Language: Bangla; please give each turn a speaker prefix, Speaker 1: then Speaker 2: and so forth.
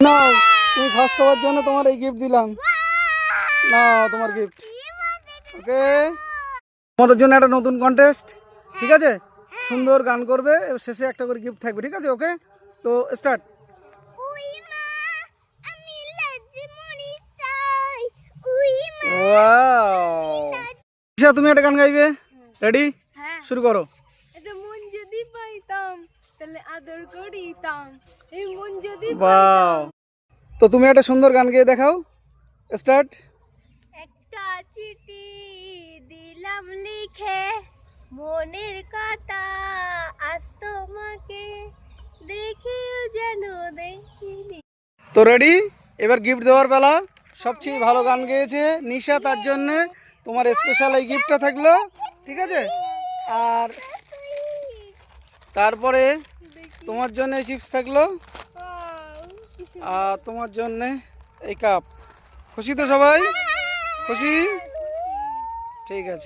Speaker 1: না, তুমি ফার্স্ট হওয়ার জন্য তোমার এই গিফট দিলাম। না, তোমার গিফট। ওকে, তোমাদের জন্য একটা নতুন কন্টেস্ট, ঠিক আছে? সুন্দর গান করবে, এবার শেষে একটা করে গিফট থাকবে, ঠিক আছে? ওকে, তো স্টার্ট। তুমি একটা গান গাইবে, রেডি? শুরু করো।
Speaker 2: মন যদি পাইতাম তাহলে আদর করিতাম, এই মন যদি
Speaker 1: বাহ, তো তুমি একটা সুন্দর গান গেয়ে দেখাও, স্টার্ট।
Speaker 2: একটা চিঠি দিলাম লিখে, মনের কথা আজ তোমাকে দেখিও যেন দেখিনি।
Speaker 1: তো রেডি, এবার গিফট দেওয়ার বেলা। সবচেয়ে ভালো গান গেয়েছে নিশা, তার জন্যে তোমার স্পেশাল এই গিফটটা থাকলো, ঠিক আছে? আর তারপরে তোমার জন্য এই চিপস থাকলো, আর তোমার জন্য এই কাপ। খুশি তো সবাই? খুশি? ঠিক আছে।